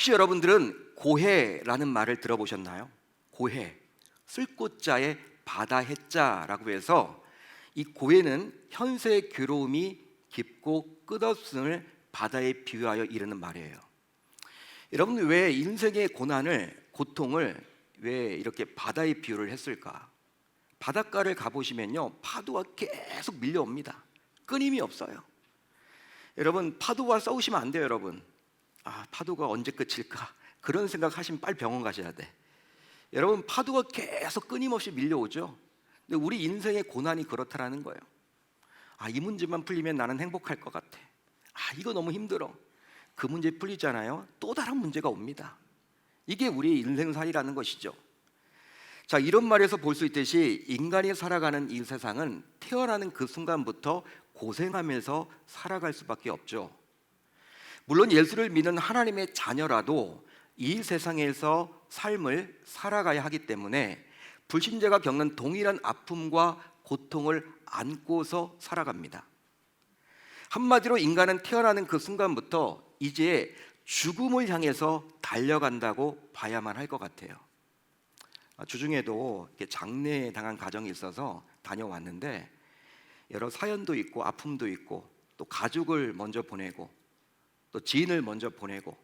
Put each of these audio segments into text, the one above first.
혹시 여러분들은 고해라는 말을 들어보셨나요? 고해, 쓸 꽃자에 바다 해자라고 해서 이 고해는 현세의 괴로움이 깊고 끝없음을 바다에 비유하여 이르는 말이에요. 여러분, 왜 인생의 고통을 왜 이렇게 바다에 비유를 했을까? 바닷가를 가보시면요, 파도가 계속 밀려옵니다. 끊임이 없어요. 여러분, 파도와 싸우시면 안 돼요. 여러분, 파도가 언제 끝일까? 그런 생각하시면 빨리 병원 가셔야 돼. 여러분, 파도가 계속 끊임없이 밀려오죠. 근데 우리 인생의 고난이 그렇다라는 거예요. 이 문제만 풀리면 나는 행복할 것 같아. 이거 너무 힘들어. 그 문제 풀리잖아요, 또 다른 문제가 옵니다. 이게 우리의 인생살이라는 것이죠. 자, 이런 말에서 볼 수 있듯이 인간이 살아가는 이 세상은 태어나는 그 순간부터 고생하면서 살아갈 수밖에 없죠. 물론 예수를 믿는 하나님의 자녀라도 이 세상에서 삶을 살아가야 하기 때문에 불신자가 겪는 동일한 아픔과 고통을 안고서 살아갑니다. 한마디로 인간은 태어나는 그 순간부터 이제 죽음을 향해서 달려간다고 봐야만 할 것 같아요. 주중에도 이렇게 장례 당한 가정이 있어서 다녀왔는데 여러 사연도 있고 아픔도 있고 또 가족을 먼저 보내고 또 지인을 먼저 보내고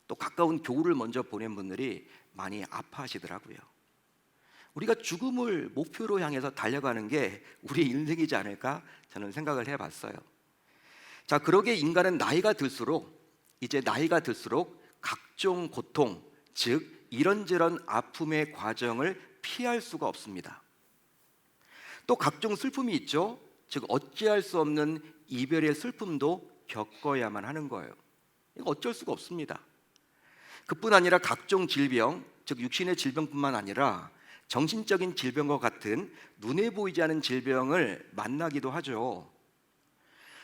또 가까운 교우를 먼저 보낸 분들이 많이 아파하시더라고요. 우리가 죽음을 목표로 향해서 달려가는 게 우리 인생이지 않을까 저는 생각을 해봤어요. 자, 그러게 인간은 나이가 들수록 각종 고통, 즉 이런저런 아픔의 과정을 피할 수가 없습니다. 또 각종 슬픔이 있죠. 즉 어찌할 수 없는 이별의 슬픔도 겪어야만 하는 거예요. 이거 어쩔 수가 없습니다. 그뿐 아니라 각종 질병, 즉 육신의 질병뿐만 아니라 정신적인 질병과 같은 눈에 보이지 않는 질병을 만나기도 하죠.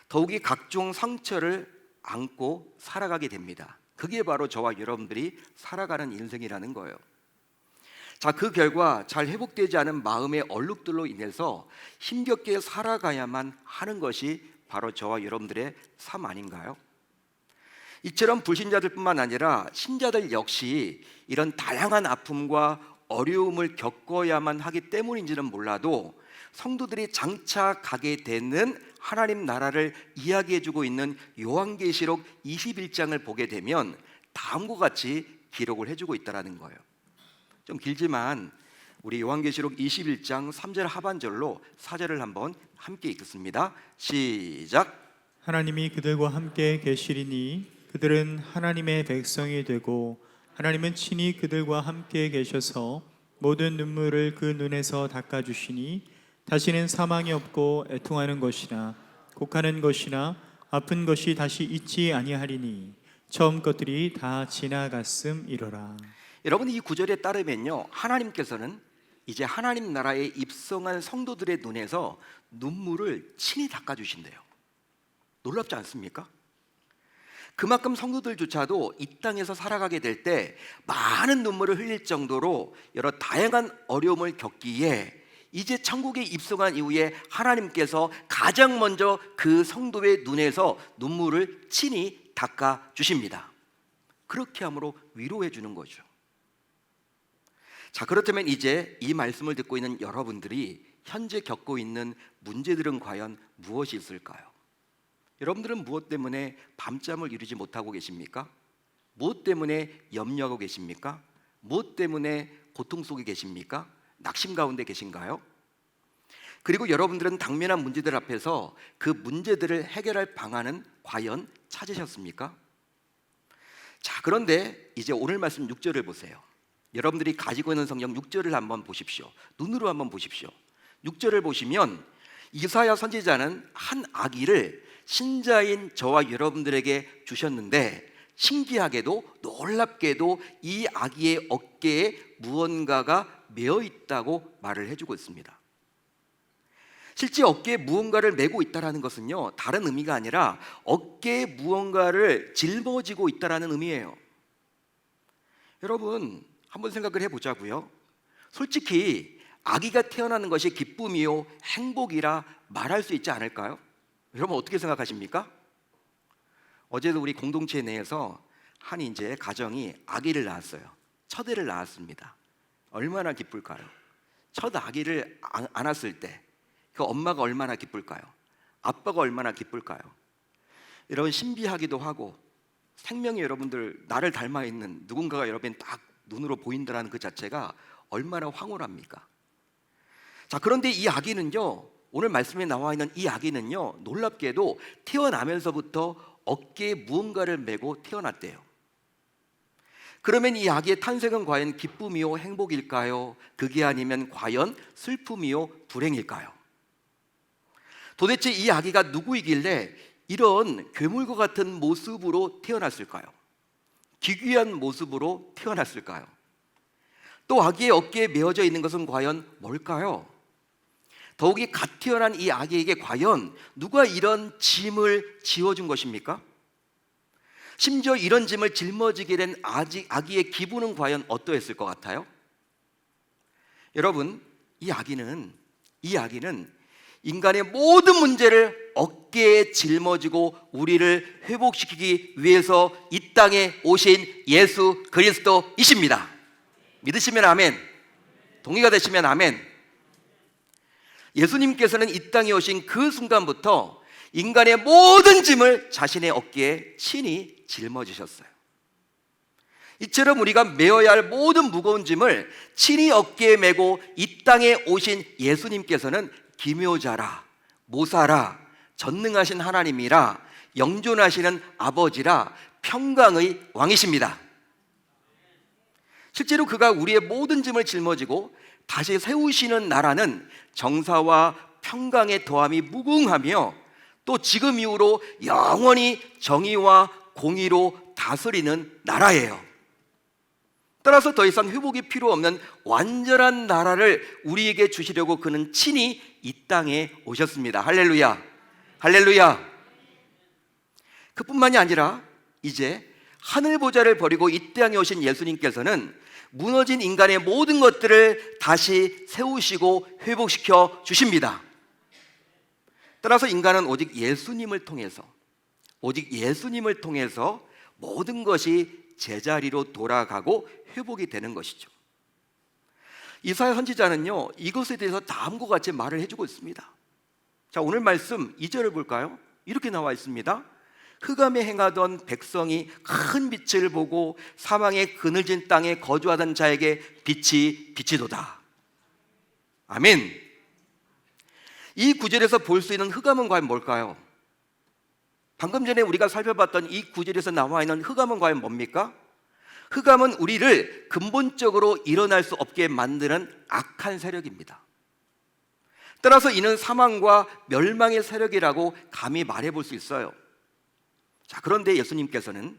더욱이 각종 상처를 안고 살아가게 됩니다. 그게 바로 저와 여러분들이 살아가는 인생이라는 거예요. 자, 그 결과 잘 회복되지 않은 마음의 얼룩들로 인해서 힘겹게 살아가야만 하는 것이 바로 저와 여러분들의 삶 아닌가요? 이처럼 불신자들뿐만 아니라 신자들 역시 이런 다양한 아픔과 어려움을 겪어야만 하기 때문인지는 몰라도 성도들이 장차 가게 되는 하나님 나라를 이야기해주고 있는 요한계시록 21장을 보게 되면 다음과 같이 기록을 해주고 있다는 거예요. 좀 길지만 우리 요한계시록 21장 3절 하반절로 4절을 한번 함께 읽겠습니다. 시작. 하나님이 그들과 함께 계시리니 그들은 하나님의 백성이 되고 하나님은 친히 그들과 함께 계셔서 모든 눈물을 그 눈에서 닦아주시니 다시는 사망이 없고 애통하는 것이나 곡하는 것이나 아픈 것이 다시 있지 아니하리니 처음 것들이 다 지나갔음이로라. 여러분, 이 구절에 따르면요, 하나님께서는 이제 하나님 나라에 입성한 성도들의 눈에서 눈물을 친히 닦아주신대요. 놀랍지 않습니까? 그만큼 성도들조차도 이 땅에서 살아가게 될 때 많은 눈물을 흘릴 정도로 여러 다양한 어려움을 겪기에 이제 천국에 입성한 이후에 하나님께서 가장 먼저 그 성도의 눈에서 눈물을 친히 닦아 주십니다. 그렇게 함으로 위로해 주는 거죠. 자, 그렇다면 이제 이 말씀을 듣고 있는 여러분들이 현재 겪고 있는 문제들은 과연 무엇이 있을까요? 여러분들은 무엇 때문에 밤잠을 이루지 못하고 계십니까? 무엇 때문에 염려하고 계십니까? 무엇 때문에 고통 속에 계십니까? 낙심 가운데 계신가요? 그리고 여러분들은 당면한 문제들 앞에서 그 문제들을 해결할 방안은 과연 찾으셨습니까? 자, 그런데 이제 오늘 말씀 6절을 보세요. 여러분들이 가지고 있는 성경 6절을 한번 보십시오. 눈으로 한번 보십시오. 6절을 보시면 이사야 선지자는 한 아기를 신자인 저와 여러분들에게 주셨는데 신기하게도 놀랍게도 이 아기의 어깨에 무언가가 메어 있다고 말을 해주고 있습니다. 실제 어깨에 무언가를 메고 있다는 것은요, 다른 의미가 아니라 어깨에 무언가를 짊어지고 있다는 의미예요. 여러분, 한번 생각을 해보자고요. 솔직히 아기가 태어나는 것이 기쁨이요 행복이라 말할 수 있지 않을까요? 여러분 어떻게 생각하십니까? 어제도 우리 공동체 내에서 한 이제 가정이 아기를 낳았어요. 첫 애를 낳았습니다. 얼마나 기쁠까요? 첫 아기를 안았을 때 그 엄마가 얼마나 기쁠까요? 아빠가 얼마나 기쁠까요? 여러분, 신비하기도 하고 생명이 여러분들 나를 닮아 있는 누군가가 여러분 딱 눈으로 보인다는 그 자체가 얼마나 황홀합니까? 자, 그런데 이 아기는요, 오늘 말씀에 나와 있는 이 아기는요, 놀랍게도 태어나면서부터 어깨에 무언가를 메고 태어났대요. 그러면 이 아기의 탄생은 과연 기쁨이요 행복일까요? 그게 아니면 과연 슬픔이요 불행일까요? 도대체 이 아기가 누구이길래 이런 괴물과 같은 모습으로 태어났을까요? 기괴한 모습으로 태어났을까요? 또 아기의 어깨에 메어져 있는 것은 과연 뭘까요? 더욱이 갓 태어난 이 아기에게 과연 누가 이런 짐을 지어준 것입니까? 심지어 이런 짐을 짊어지게 된 아기의 기분은 과연 어떠했을 것 같아요? 여러분, 이 아기는 인간의 모든 문제를 어깨에 짊어지고 우리를 회복시키기 위해서 이 땅에 오신 예수 그리스도이십니다. 믿으시면 아멘, 동의가 되시면 아멘. 예수님께서는 이 땅에 오신 그 순간부터 인간의 모든 짐을 자신의 어깨에 친히 짊어지셨어요. 이처럼 우리가 메어야 할 모든 무거운 짐을 친히 어깨에 메고 이 땅에 오신 예수님께서는 기묘자라, 모사라, 전능하신 하나님이라, 영존하시는 아버지라, 평강의 왕이십니다. 실제로 그가 우리의 모든 짐을 짊어지고 다시 세우시는 나라는 정사와 평강의 더함이 무궁하며 또 지금 이후로 영원히 정의와 공의로 다스리는 나라예요. 따라서 더 이상 회복이 필요 없는 완전한 나라를 우리에게 주시려고 그는 친히 이 땅에 오셨습니다. 할렐루야, 할렐루야. 그뿐만이 아니라 이제 하늘 보좌를 버리고 이 땅에 오신 예수님께서는 무너진 인간의 모든 것들을 다시 세우시고 회복시켜 주십니다. 따라서 인간은 오직 예수님을 통해서 모든 것이 제자리로 돌아가고 회복이 되는 것이죠. 이사야 선지자는요, 이것에 대해서 다음과 같이 말을 해주고 있습니다. 자, 오늘 말씀 2절을 볼까요? 이렇게 나와 있습니다. 흑암에 행하던 백성이 큰 빛을 보고 사망의 그늘진 땅에 거주하던 자에게 빛이 비치도다. 아멘. 이 구절에서 볼 수 있는 흑암은 과연 뭘까요? 방금 전에 우리가 살펴봤던 이 구절에서 나와 있는 흑암은 과연 뭡니까? 흑암은 우리를 근본적으로 일어날 수 없게 만드는 악한 세력입니다. 따라서 이는 사망과 멸망의 세력이라고 감히 말해볼 수 있어요. 자, 그런데 예수님께서는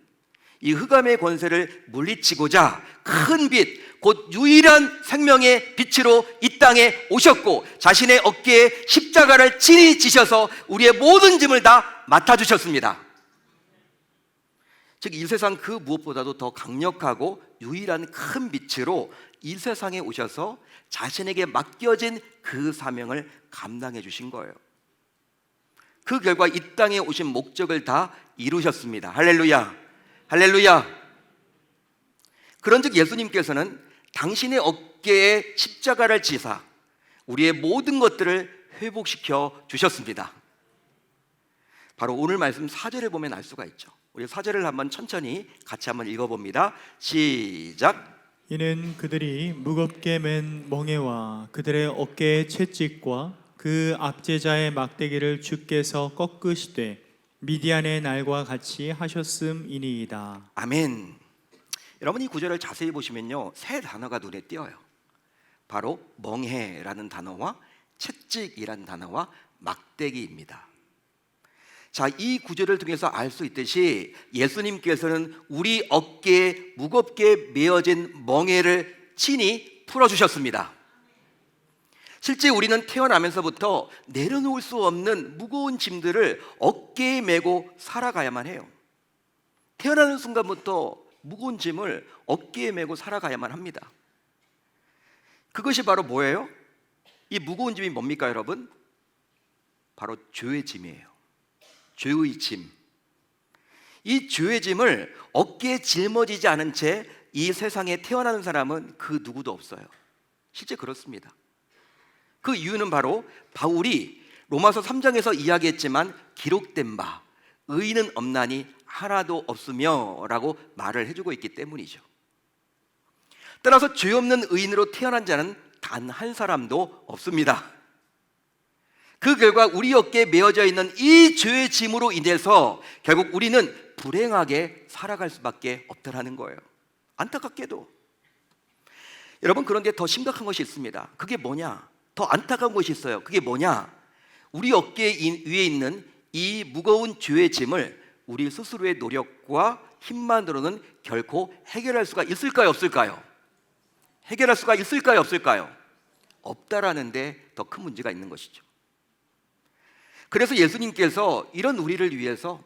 이 흑암의 권세를 물리치고자 큰 빛, 곧 유일한 생명의 빛으로 이 땅에 오셨고 자신의 어깨에 십자가를 친히 지셔서 우리의 모든 짐을 다 맡아주셨습니다. 즉, 이 세상 그 무엇보다도 더 강력하고 유일한 큰 빛으로 이 세상에 오셔서 자신에게 맡겨진 그 사명을 감당해 주신 거예요. 그 결과 이 땅에 오신 목적을 다 이루셨습니다. 할렐루야, 할렐루야. 그런즉 예수님께서는 당신의 어깨에 십자가를 지사 우리의 모든 것들을 회복시켜 주셨습니다. 바로 오늘 말씀 4절을 보면 알 수가 있죠. 우리 4절을 한번 천천히 같이 한번 읽어봅니다. 시작. 이는 그들이 무겁게 맨 멍에와 그들의 어깨의 채찍과 그 압제자의 막대기를 주께서 꺾으시되 미디안의 날과 같이 하셨음이니이다. 아멘. 여러분, 이 구절을 자세히 보시면요, 세 단어가 눈에 띄어요. 바로 멍해라는 단어와 채찍이라는 단어와 막대기입니다. 자, 이 구절을 통해서 알 수 있듯이 예수님께서는 우리 어깨에 무겁게 메어진 멍에를 친히 풀어주셨습니다. 실제 우리는 태어나면서부터 내려놓을 수 없는 무거운 짐들을 어깨에 메고 살아가야만 해요. 태어나는 순간부터 무거운 짐을 어깨에 메고 살아가야만 합니다. 그것이 바로 뭐예요? 이 무거운 짐이 뭡니까, 여러분? 바로 죄의 짐이에요. 죄의 짐. 이 죄의 짐을 어깨에 짊어지지 않은 채 이 세상에 태어나는 사람은 그 누구도 없어요. 실제 그렇습니다. 그 이유는 바로 바울이 로마서 3장에서 이야기했지만 기록된 바 의인은 없나니 하나도 없으며 라고 말을 해주고 있기 때문이죠. 따라서 죄 없는 의인으로 태어난 자는 단 한 사람도 없습니다. 그 결과 우리 어깨에 메어져 있는 이 죄의 짐으로 인해서 결국 우리는 불행하게 살아갈 수밖에 없다라는 거예요. 안타깝게도. 여러분, 그런데 더 심각한 것이 있습니다. 그게 뭐냐? 더 안타까운 것이 있어요. 그게 뭐냐? 우리 어깨 위에 있는 이 무거운 죄의 짐을 우리 스스로의 노력과 힘만으로는 결코 해결할 수가 있을까요? 없을까요? 해결할 수가 있을까요? 없을까요? 없다라는 데 더 큰 문제가 있는 것이죠. 그래서 예수님께서 이런 우리를 위해서,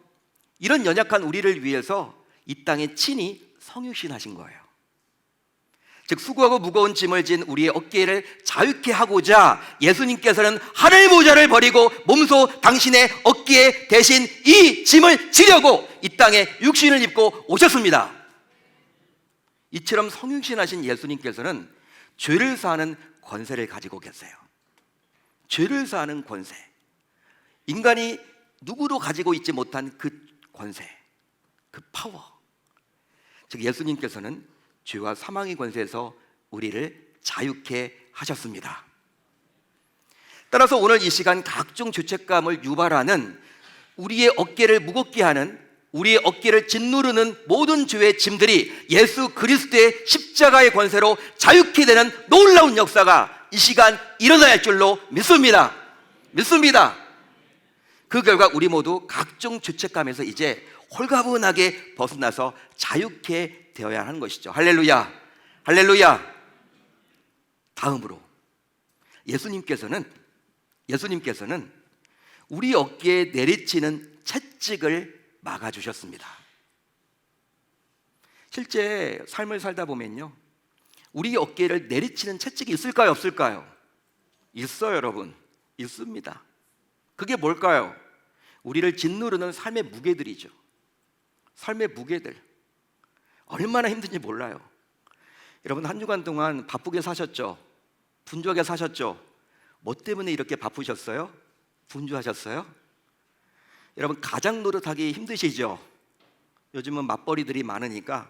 이런 연약한 우리를 위해서 이 땅에 친히 성육신하신 거예요. 즉 수고하고 무거운 짐을 진 우리의 어깨를 자유케 하고자 예수님께서는 하늘 보좌를 버리고 몸소 당신의 어깨에 대신 이 짐을 지려고 이 땅에 육신을 입고 오셨습니다. 이처럼 성육신하신 예수님께서는 죄를 사하는 권세를 가지고 계세요. 죄를 사하는 권세, 인간이 누구도 가지고 있지 못한 그 권세, 그 파워. 즉 예수님께서는 죄와 사망의 권세에서 우리를 자유케 하셨습니다. 따라서 오늘 이 시간 각종 죄책감을 유발하는, 우리의 어깨를 무겁게 하는, 우리의 어깨를 짓누르는 모든 죄의 짐들이 예수 그리스도의 십자가의 권세로 자유케 되는 놀라운 역사가 이 시간 일어나야 할 줄로 믿습니다. 그 결과 우리 모두 각종 죄책감에서 이제 홀가분하게 벗어나서 자유케 되어야 하는 것이죠. 할렐루야, 할렐루야. 다음으로 예수님께서는 우리 어깨에 내리치는 채찍을 막아주셨습니다. 실제 삶을 살다 보면요, 우리 어깨를 내리치는 채찍이 있을까요? 없을까요? 있어요, 여러분. 있습니다. 그게 뭘까요? 우리를 짓누르는 삶의 무게들이죠. 삶의 무게들. 얼마나 힘든지 몰라요. 여러분, 한 주간 동안 바쁘게 사셨죠? 분주하게 사셨죠? 뭐 때문에 이렇게 바쁘셨어요? 분주하셨어요? 여러분, 가장 노릇하기 힘드시죠? 요즘은 맞벌이들이 많으니까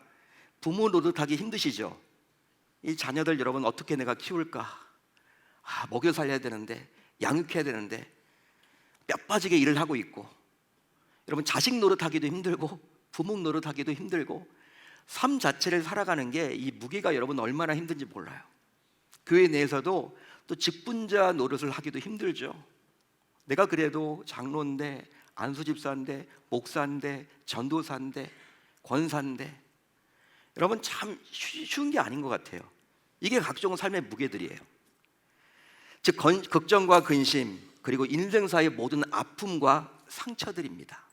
부모 노릇하기 힘드시죠? 이 자녀들 여러분 어떻게 내가 키울까? 먹여 살려야 되는데, 양육해야 되는데 뼈 빠지게 일을 하고 있고, 여러분 자식 노릇하기도 힘들고 부모 노릇하기도 힘들고, 삶 자체를 살아가는 게 이 무게가 여러분 얼마나 힘든지 몰라요. 교회 내에서도 또 직분자 노릇을 하기도 힘들죠. 내가 그래도 장로인데, 안수집사인데, 목사인데, 전도사인데, 권사인데, 여러분 참 쉬운 게 아닌 것 같아요. 이게 각종 삶의 무게들이에요. 즉 걱정과 근심, 그리고 인생사의 모든 아픔과 상처들입니다.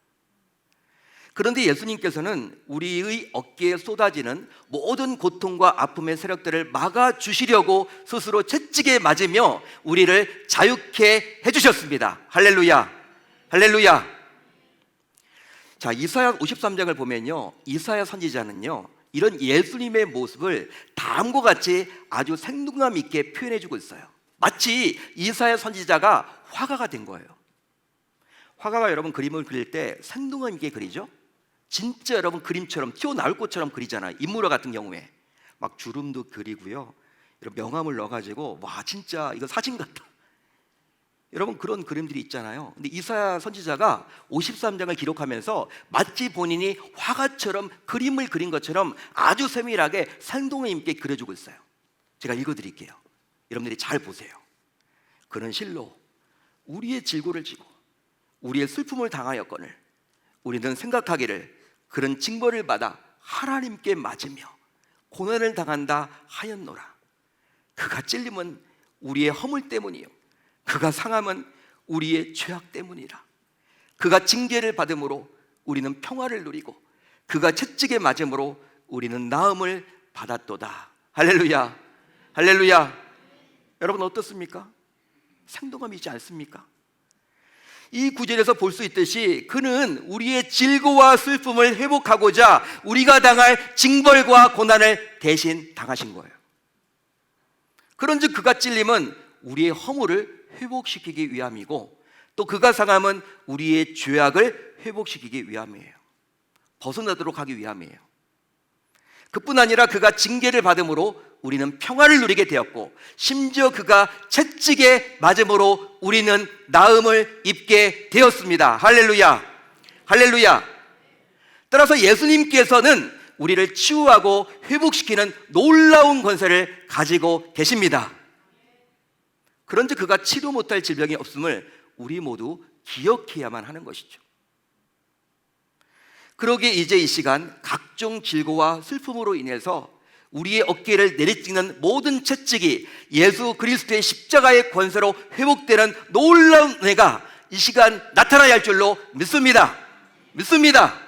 그런데 예수님께서는 우리의 어깨에 쏟아지는 모든 고통과 아픔의 세력들을 막아주시려고 스스로 채찍에 맞으며 우리를 자유케 해주셨습니다. 할렐루야, 할렐루야. 자, 이사야 53장을 보면요, 이사야 선지자는요 이런 예수님의 모습을 다음과 같이 아주 생동감 있게 표현해주고 있어요. 마치 이사야 선지자가 화가가 된 거예요. 화가가 여러분 그림을 그릴 때 생동감 있게 그리죠. 진짜 여러분 그림처럼 튀어나올 것처럼 그리잖아요. 인물화 같은 경우에 막 주름도 그리고요, 이런 명암을 넣어가지고 와 진짜 이거 사진 같다, 여러분 그런 그림들이 있잖아요. 근데 이사야 선지자가 53장을 기록하면서 마치 본인이 화가처럼 그림을 그린 것처럼 아주 세밀하게 생동감 있게 그려주고 있어요. 제가 읽어드릴게요. 여러분들이 잘 보세요. 그는 실로 우리의 질고를 지고 우리의 슬픔을 당하였거늘 우리는 생각하기를 그런 징벌을 받아 하나님께 맞으며 고난을 당한다 하였노라. 그가 찔림은 우리의 허물 때문이요 그가 상함은 우리의 죄악 때문이라. 그가 징계를 받음으로 우리는 평화를 누리고 그가 채찍에 맞음으로 우리는 나음을 받았도다. 할렐루야, 할렐루야. 여러분 어떻습니까? 생동감이 있지 않습니까? 이 구절에서 볼 수 있듯이 그는 우리의 질고와 슬픔을 회복하고자 우리가 당할 징벌과 고난을 대신 당하신 거예요. 그런즉 그가 찔림은 우리의 허물을 회복시키기 위함이고 또 그가 상함은 우리의 죄악을 회복시키기 위함이에요. 벗어나도록 하기 위함이에요. 그뿐 아니라 그가 징계를 받음으로 우리는 평화를 누리게 되었고 심지어 그가 채찍에 맞음으로 우리는 나음을 입게 되었습니다. 할렐루야, 할렐루야. 따라서 예수님께서는 우리를 치유하고 회복시키는 놀라운 권세를 가지고 계십니다. 그런즉 그가 치료 못할 질병이 없음을 우리 모두 기억해야만 하는 것이죠. 그러기에 이제 이 시간 각종 질고와 슬픔으로 인해서 우리의 어깨를 내리찍는 모든 채찍이 예수 그리스도의 십자가의 권세로 회복되는 놀라운 은혜가 이 시간 나타나야 할 줄로 믿습니다. 믿습니다.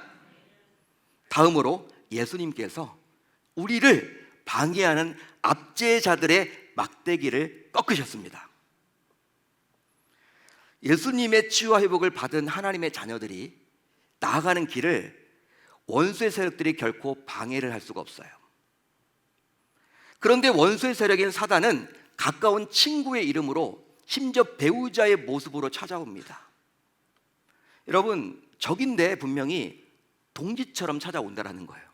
다음으로 예수님께서 우리를 방해하는 압제자들의 막대기를 꺾으셨습니다. 예수님의 치유와 회복을 받은 하나님의 자녀들이 나아가는 길을 원수의 세력들이 결코 방해를 할 수가 없어요. 그런데 원수의 세력인 사단은 가까운 친구의 이름으로 심지어 배우자의 모습으로 찾아옵니다. 여러분, 적인데 분명히 동지처럼 찾아온다는 거예요.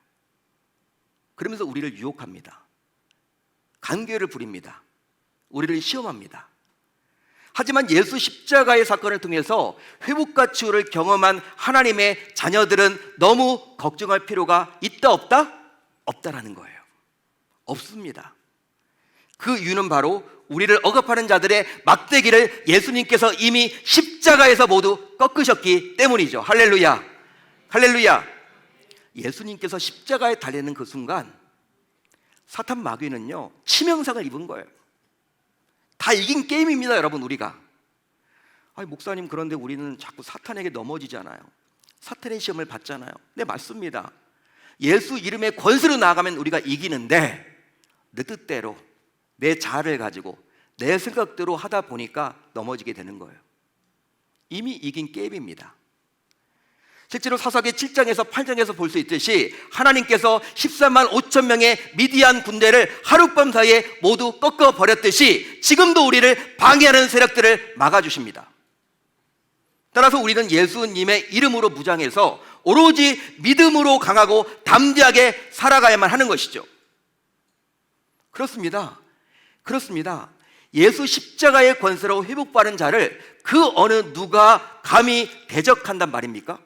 그러면서 우리를 유혹합니다. 간계를 부립니다. 우리를 시험합니다. 하지만 예수 십자가의 사건을 통해서 회복과 치유를 경험한 하나님의 자녀들은 너무 걱정할 필요가 있다 없다? 없다라는 거예요. 없습니다. 그 이유는 바로 우리를 억압하는 자들의 막대기를 예수님께서 이미 십자가에서 모두 꺾으셨기 때문이죠. 할렐루야, 할렐루야. 예수님께서 십자가에 달리는 그 순간 사탄 마귀는요 치명상을 입은 거예요. 다 이긴 게임입니다, 여러분. 우리가 아니 목사님, 그런데 우리는 자꾸 사탄에게 넘어지잖아요. 사탄의 시험을 받잖아요. 네, 맞습니다. 예수 이름의 권세로 나아가면 우리가 이기는데 내 뜻대로 내 자아를 가지고 내 생각대로 하다 보니까 넘어지게 되는 거예요. 이미 이긴 게임입니다. 실제로 사사기 7장에서 8장에서 볼 수 있듯이 하나님께서 14만 5천 명의 미디안 군대를 하룻밤 사이에 모두 꺾어버렸듯이 지금도 우리를 방해하는 세력들을 막아주십니다. 따라서 우리는 예수님의 이름으로 무장해서 오로지 믿음으로 강하고 담대하게 살아가야만 하는 것이죠. 그렇습니다. 그렇습니다. 예수 십자가의 권세로 회복받은 자를 그 어느 누가 감히 대적한단 말입니까?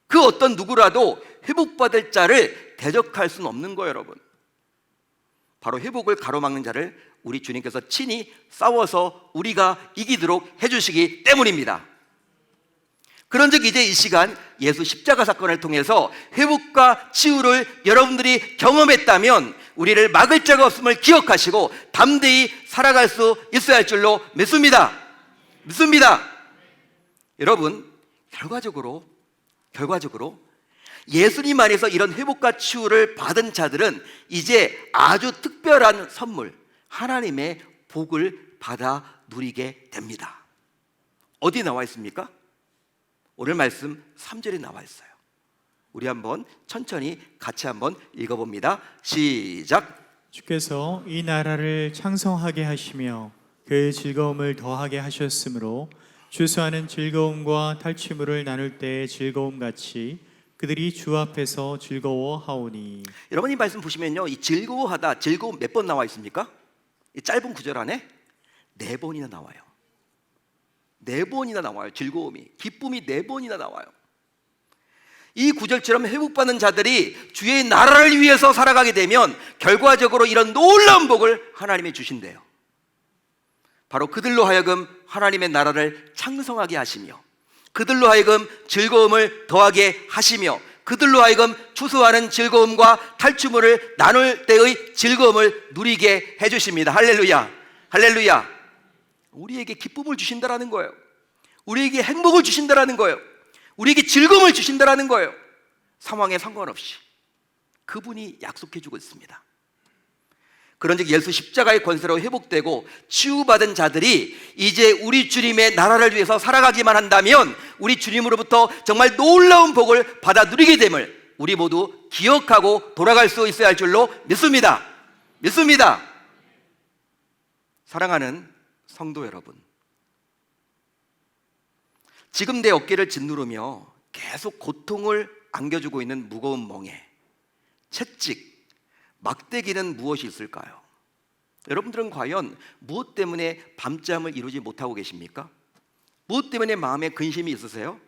그 어떤 누구라도 회복받을 자를 대적할 수는 없는 거예요, 여러분. 바로 회복을 가로막는 자를 우리 주님께서 친히 싸워서 우리가 이기도록 해주시기 때문입니다. 그런즉 이제 이 시간 예수 십자가 사건을 통해서 회복과 치유를 여러분들이 경험했다면 우리를 막을 자가 없음을 기억하시고 담대히 살아갈 수 있어야 할 줄로 믿습니다. 믿습니다. 여러분, 결과적으로 예수님 안에서 이런 회복과 치유를 받은 자들은 이제 아주 특별한 선물, 하나님의 복을 받아 누리게 됩니다. 어디 나와 있습니까? 오늘 말씀 3절에 나와 있어요. 우리 한번 천천히 같이 한번 읽어봅니다. 시작. 주께서 이 나라를 창성하게 하시며 그 즐거움을 더하게 하셨으므로 주수하는 즐거움과 탈취물을 나눌 때의 즐거움같이 그들이 주 앞에서 즐거워하오니. 여러분, 이 말씀 보시면요, 이 즐거워하다, 즐거움 몇 번 나와 있습니까? 이 짧은 구절 안에 4번이나 나와요. 4번이나 나와요. 즐거움이, 기쁨이 4번이나 나와요. 이 구절처럼 회복받는 자들이 주의 나라를 위해서 살아가게 되면 결과적으로 이런 놀라운 복을 하나님이 주신대요. 바로 그들로 하여금 하나님의 나라를 창성하게 하시며 그들로 하여금 즐거움을 더하게 하시며 그들로 하여금 추수하는 즐거움과 탈취물을 나눌 때의 즐거움을 누리게 해주십니다. 할렐루야, 할렐루야. 우리에게 기쁨을 주신다라는 거예요. 우리에게 행복을 주신다라는 거예요. 우리에게 즐거움을 주신다라는 거예요. 상황에 상관없이 그분이 약속해주고 있습니다. 그런즉 예수 십자가의 권세로 회복되고 치유받은 자들이 이제 우리 주님의 나라를 위해서 살아가기만 한다면 우리 주님으로부터 정말 놀라운 복을 받아 누리게 됨을 우리 모두 기억하고 돌아갈 수 있어야 할 줄로 믿습니다. 믿습니다. 사랑하는 성도 여러분, 지금 내 어깨를 짓누르며 계속 고통을 안겨주고 있는 무거운 멍에, 채찍, 막대기는 무엇이 있을까요? 여러분들은 과연 무엇 때문에 밤잠을 이루지 못하고 계십니까? 무엇 때문에 마음에 근심이 있으세요?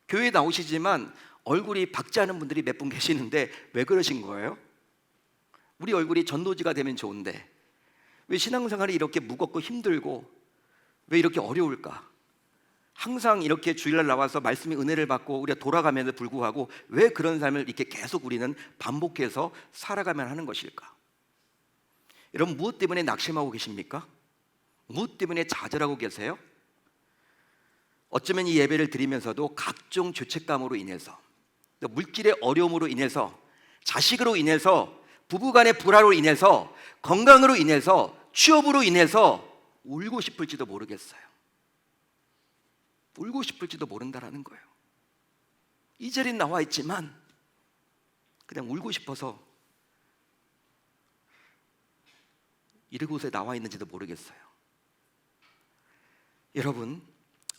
교회에 나오시지만 얼굴이 밝지 않은 분들이 몇 분 계시는데 왜 그러신 거예요? 우리 얼굴이 전도지가 되면 좋은데 왜 신앙생활이 이렇게 무겁고 힘들고 왜 이렇게 어려울까? 항상 이렇게 주일날 나와서 말씀의 은혜를 받고 우리가 돌아가면서 불구하고 왜 그런 삶을 이렇게 계속 우리는 반복해서 살아가면 하는 것일까? 여러분, 무엇 때문에 낙심하고 계십니까? 무엇 때문에 좌절하고 계세요? 어쩌면 이 예배를 드리면서도 각종 죄책감으로 인해서, 물질의 어려움으로 인해서, 자식으로 인해서, 부부간의 불화로 인해서, 건강으로 인해서, 취업으로 인해서 울고 싶을지도 모르겠어요. 울고 싶을지도 모른다라는 거예요. 이 자리에 나와 있지만 그냥 울고 싶어서 이곳에 나와 있는지도 모르겠어요. 여러분,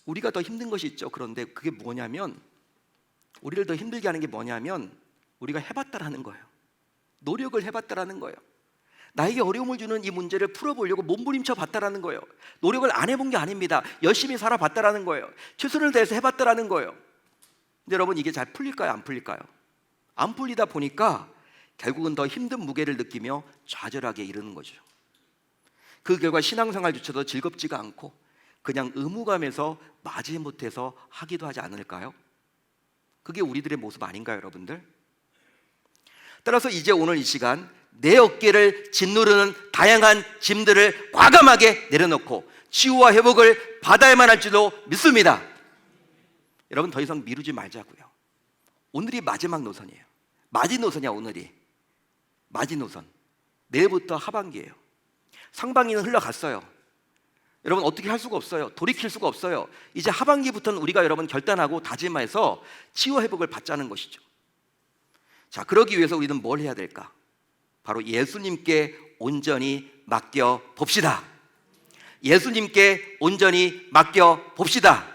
우리가 더 힘든 것이 있죠. 그런데 그게 뭐냐면, 우리를 더 힘들게 하는 게 뭐냐면 우리가 해봤다라는 거예요. 노력을 해봤다라는 거예요. 나에게 어려움을 주는 이 문제를 풀어보려고 몸부림쳐 봤다라는 거예요. 노력을 안 해본 게 아닙니다. 열심히 살아봤다라는 거예요. 최선을 다해서 해봤다라는 거예요. 근데 여러분, 이게 잘 풀릴까요? 안 풀릴까요? 안 풀리다 보니까 결국은 더 힘든 무게를 느끼며 좌절하게 이르는 거죠. 그 결과 신앙생활조차도 즐겁지가 않고 그냥 의무감에서 마지못해서 하기도 하지 않을까요? 그게 우리들의 모습 아닌가요, 여러분들? 따라서 이제 오늘 이 시간 내 어깨를 짓누르는 다양한 짐들을 과감하게 내려놓고 치유와 회복을 받아야만 할 줄로 믿습니다. 여러분, 더 이상 미루지 말자고요. 오늘이 마지막 노선이에요. 마지노선이야. 오늘이 마지노선. 내일부터 하반기예요. 상반기는 흘러갔어요. 여러분, 어떻게 할 수가 없어요. 돌이킬 수가 없어요. 이제 하반기부터는 우리가 여러분 결단하고 다짐해서 치유 회복을 받자는 것이죠. 자, 그러기 위해서 우리는 뭘 해야 될까? 바로 예수님께 온전히 맡겨 봅시다. 예수님께 온전히 맡겨 봅시다.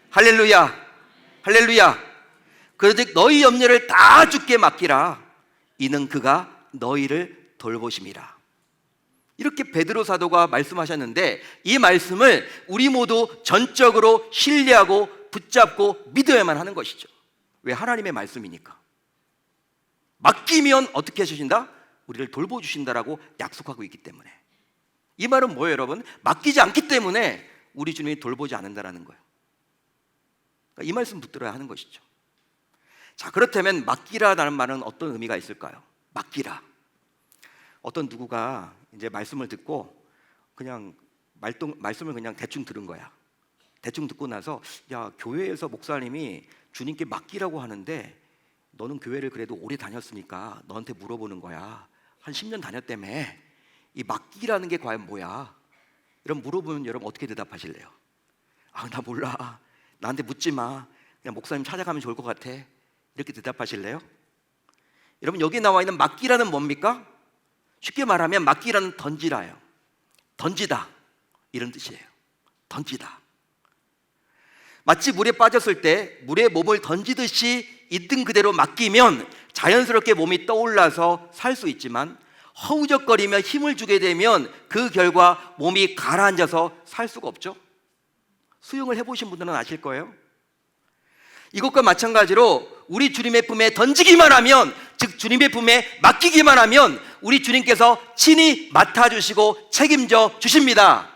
할렐루야, 할렐루야. 그런즉 너희 염려를 다 주께 맡기라. 이는 그가 너희를 돌보심이라. 이렇게 베드로 사도가 말씀하셨는데, 이 말씀을 우리 모두 전적으로 신뢰하고 붙잡고 믿어야만 하는 것이죠. 왜? 하나님의 말씀이니까. 맡기면 어떻게 해주신다? 우리를 돌보주신다라고 약속하고 있기 때문에. 이 말은 뭐예요, 여러분? 맡기지 않기 때문에 우리 주님이 돌보지 않는다라는 거예요. 그러니까 이 말씀 붙들어야 하는 것이죠. 자, 그렇다면 맡기라라는 말은 어떤 의미가 있을까요? 맡기라. 어떤 누구가 이제 말씀을 듣고 그냥 말씀을 그냥 대충 들은 거야. 대충 듣고 나서, 야, 교회에서 목사님이 주님께 맡기라고 하는데 너는 교회를 그래도 오래 다녔으니까 너한테 물어보는 거야. 한 10년 다녔다며. 이 맡기라는 게 과연 뭐야? 이런 물어보면 여러분 어떻게 대답하실래요? 아, 나 몰라. 나한테 묻지 마. 그냥 목사님 찾아가면 좋을 것 같아. 이렇게 대답하실래요? 여러분, 여기 나와 있는 맡기라는 뭡니까? 쉽게 말하면 맡기라는 던지라예요. 던지다, 이런 뜻이에요. 던지다. 마치 물에 빠졌을 때 물에 몸을 던지듯이 있던 그대로 맡기면 자연스럽게 몸이 떠올라서 살 수 있지만, 허우적거리며 힘을 주게 되면 그 결과 몸이 가라앉아서 살 수가 없죠. 수영을 해보신 분들은 아실 거예요. 이것과 마찬가지로 우리 주님의 품에 던지기만 하면, 즉 주님의 품에 맡기기만 하면 우리 주님께서 친히 맡아주시고 책임져 주십니다.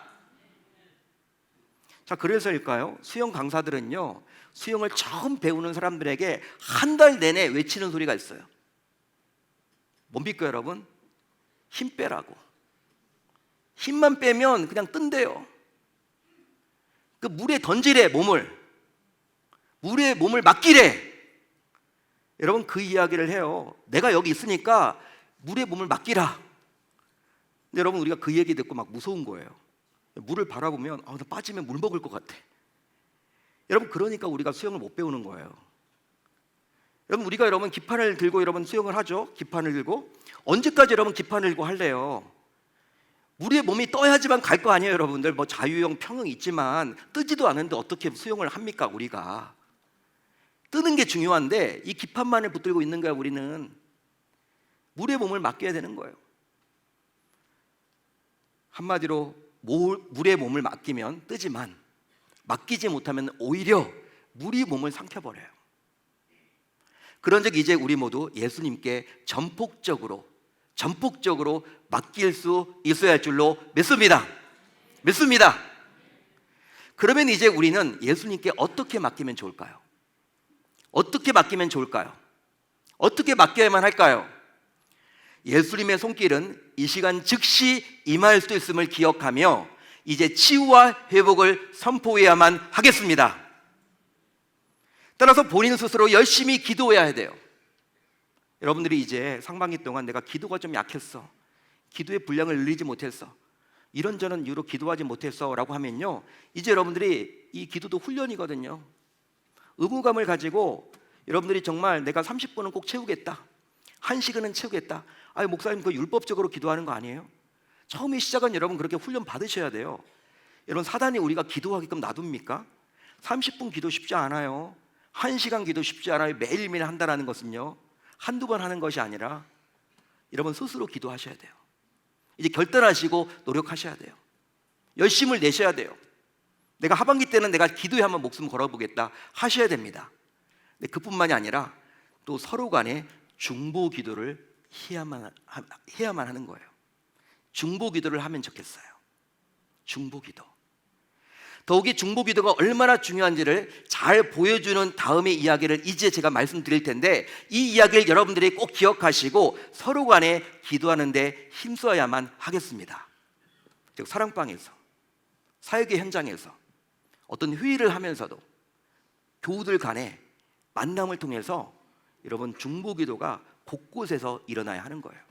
자, 그래서일까요? 수영 강사들은요, 수영을 처음 배우는 사람들에게 한 달 내내 외치는 소리가 있어요. 뭡니까, 여러분? 힘 빼라고. 힘만 빼면 그냥 뜬대요. 그 물에 던지래, 물에 몸을 맡기래. 여러분, 그 이야기를 해요. 내가 여기 있으니까 물에 몸을 맡기라. 근데 여러분 우리가 그 얘기 듣고 막 무서운 거예요. 물을 바라보면 나 빠지면 물 먹을 것 같아. 여러분 그러니까 우리가 수영을 못 배우는 거예요. 여러분 우리가 여러분 기판을 들고 여러분 수영을 하죠. 기판을 들고 언제까지 여러분 기판을 들고 할래요? 우리의 몸이 떠야지만 갈 거 아니에요, 여러분들. 뭐 자유형, 평형 있지만 뜨지도 않은데 어떻게 수영을 합니까, 우리가? 뜨는 게 중요한데 이 기판만을 붙들고 있는 거야, 우리는. 물의 몸을 맡겨야 되는 거예요. 한마디로 물의 몸을 맡기면 뜨지만 맡기지 못하면 오히려 물이 몸을 삼켜버려요. 그런즉 이제 우리 모두 예수님께 전폭적으로 맡길 수 있어야 할 줄로 믿습니다. 그러면 이제 우리는 예수님께 어떻게 맡기면 좋을까요? 어떻게 맡기면 좋을까요? 어떻게 맡겨야만 할까요? 예수님의 손길은 이 시간 즉시 임할 수 있음을 기억하며 이제 치유와 회복을 선포해야만 하겠습니다. 따라서 본인 스스로 열심히 기도해야 돼요. 여러분들이 이제 상반기 동안 내가 기도가 좀 약했어, 기도의 분량을 늘리지 못했어, 이런저런 이유로 기도하지 못했어 라고 하면요, 이제 여러분들이 이 기도도 훈련이거든요. 의무감을 가지고 여러분들이 정말 내가 30분은 꼭 채우겠다, 1시간은 채우겠다. 아니 목사님 그 율법적으로 기도하는 거 아니에요? 처음에 시작은 여러분 그렇게 훈련 받으셔야 돼요. 여러분 사단이 우리가 기도하게끔 놔둡니까? 30분 기도 쉽지 않아요. 1시간 기도 쉽지 않아요. 매일매일 한다는 것은요, 한두 번 하는 것이 아니라 여러분 스스로 기도하셔야 돼요. 이제 결단하시고 노력하셔야 돼요. 열심을 내셔야 돼요. 내가 하반기 때는 내가 기도에 한번 목숨 걸어보겠다 하셔야 됩니다. 근데 그뿐만이 아니라 또 서로 간에 중보 기도를 해야만 하는 거예요. 중보 기도를 하면 좋겠어요. 중보 기도. 더욱이 중보 기도가 얼마나 중요한지를 잘 보여주는 다음의 이야기를 이제 제가 말씀드릴 텐데, 이 이야기를 여러분들이 꼭 기억하시고 서로 간에 기도하는 데 힘써야만 하겠습니다. 즉 사랑방에서, 사역의 현장에서, 어떤 회의를 하면서도 교우들 간에 만남을 통해서 여러분 중보 기도가 곳곳에서 일어나야 하는 거예요.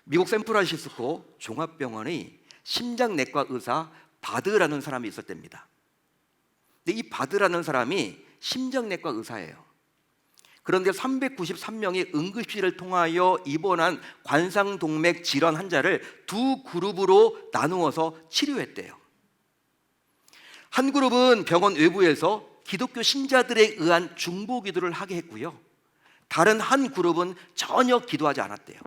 미국 샌프란시스코 종합병원의 심장내과 의사 바드라는 사람이 있었답니다. 근데 이 바드라는 사람이 심장내과 의사예요. 그런데 393명의 응급실을 통하여 입원한 관상동맥 질환 환자를 두 그룹으로 나누어서 치료했대요. 한 그룹은 병원 외부에서 기독교 신자들에 의한 중보 기도를 하게 했고요, 다른 한 그룹은 전혀 기도하지 않았대요.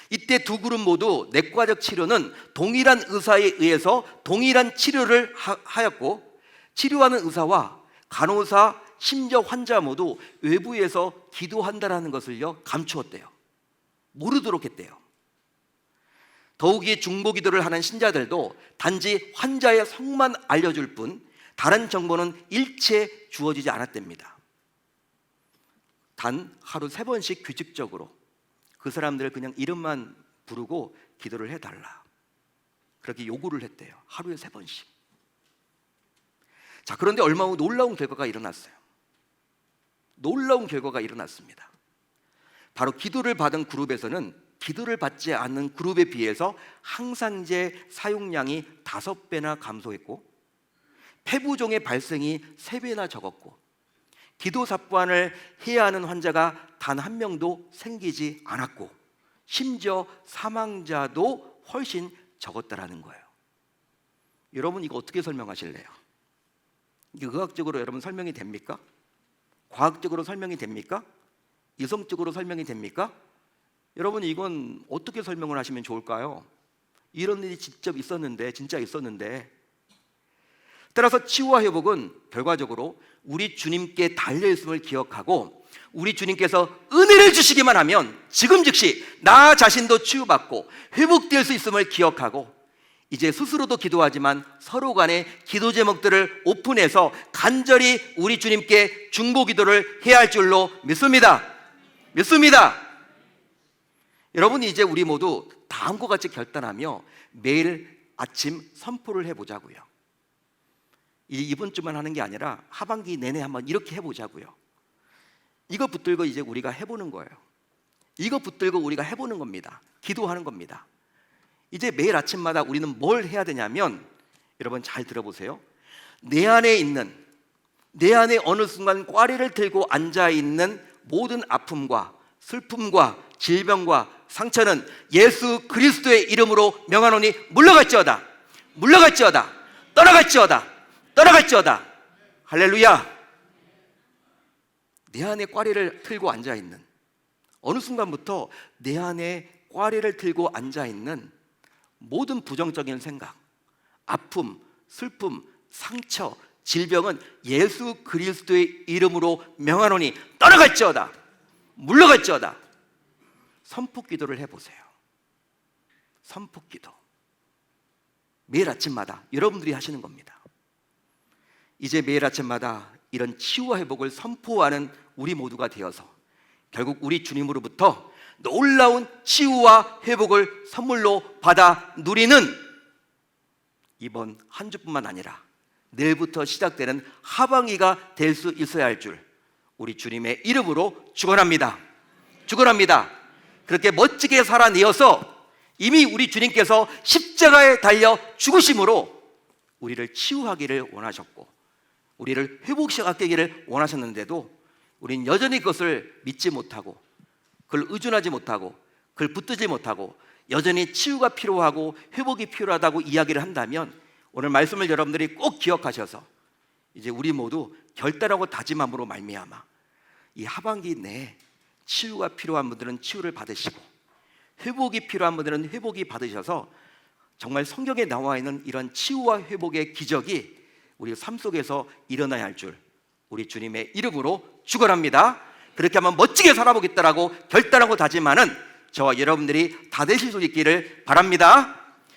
이때 두 그룹 모두 내과적 치료는 동일한 의사에 의해서 동일한 치료를 하였고, 치료하는 의사와 간호사, 심지어 환자 모두 외부에서 기도한다는 것을요 감추었대요. 모르도록 했대요. 더욱이 중보 기도를 하는 신자들도 단지 환자의 성만 알려줄 뿐 다른 정보는 일체 주어지지 않았답니다. 단 하루 3번씩 규칙적으로 그 사람들을 그냥 이름만 부르고 기도를 해달라, 그렇게 요구를 했대요. 하루에 3번씩. 자, 그런데 얼마 후 놀라운 결과가 일어났어요. 놀라운 결과가 일어났습니다. 바로 기도를 받은 그룹에서는 기도를 받지 않는 그룹에 비해서 항산제 사용량이 5배나 감소했고, 폐부종의 발생이 3배나 적었고, 기도 삽관을 해야 하는 환자가 단 한 명도 생기지 않았고, 심지어 사망자도 훨씬 적었다라는 거예요. 여러분 이거 어떻게 설명하실래요? 이게 의학적으로 여러분 설명이 됩니까? 과학적으로 설명이 됩니까? 이성적으로 설명이 됩니까? 여러분 이건 어떻게 설명을 하시면 좋을까요? 이런 일이 직접 있었는데, 진짜 있었는데. 따라서 치유와 회복은 결과적으로 우리 주님께 달려있음을 기억하고, 우리 주님께서 은혜를 주시기만 하면 지금 즉시 나 자신도 치유받고 회복될 수 있음을 기억하고, 이제 스스로도 기도하지만 서로 간에 기도 제목들을 오픈해서 간절히 우리 주님께 중보 기도를 해야 할 줄로 믿습니다. 여러분 이제 우리 모두 다음과 같이 결단하며 매일 아침 선포를 해보자고요. 이번 주만 하는 게 아니라 하반기 내내 한번 이렇게 해보자고요. 이거 붙들고 이제 우리가 해보는 거예요. 이거 붙들고 우리가 해보는 겁니다. 기도하는 겁니다. 이제 매일 아침마다 우리는 뭘 해야 되냐면, 여러분 잘 들어보세요. 내 안에 어느 순간 꽈리를 들고 앉아있는 모든 아픔과 슬픔과 질병과 상처는 예수 그리스도의 이름으로 명하노니 물러갈지어다, 물러갈지어다, 떠나갈지어다, 떠나갈지어다. 할렐루야. 내 안에 꽈리를 틀고 앉아있는, 어느 순간부터 내 안에 꽈리를 틀고 앉아있는 모든 부정적인 생각, 아픔, 슬픔, 상처, 질병은 예수 그리스도의 이름으로 명하노니 떠나갈지어다, 물러갈지어다. 선포 기도를 해보세요. 선포 기도. 매일 아침마다 여러분들이 하시는 겁니다. 이제 매일 아침마다 이런 치유와 회복을 선포하는 우리 모두가 되어서 결국 우리 주님으로부터 놀라운 치유와 회복을 선물로 받아 누리는 이번 한 주뿐만 아니라 내일부터 시작되는 하반기가 될 수 있어야 할 줄 우리 주님의 이름으로 축원합니다. 축원합니다. 그렇게 멋지게 살아내어서 이미 우리 주님께서 십자가에 달려 죽으심으로 우리를 치유하기를 원하셨고 우리를 회복시키기를 원하셨는데도 우린 여전히 그것을 믿지 못하고 그걸 의존하지 못하고 그걸 붙들지 못하고 여전히 치유가 필요하고 회복이 필요하다고 이야기를 한다면 오늘 말씀을 여러분들이 꼭 기억하셔서 이제 우리 모두 결단하고 다짐함으로 말미암아 이 하반기 내에 치유가 필요한 분들은 치유를 받으시고 회복이 필요한 분들은 회복이 받으셔서 정말 성경에 나와 있는 이런 치유와 회복의 기적이 우리 삶 속에서 일어나야 할 줄 우리 주님의 이름으로 축원합니다. 그렇게 한번 멋지게 살아보겠다라고 결단하고 다짐하는 저와 여러분들이 다 되실 수 있기를 바랍니다.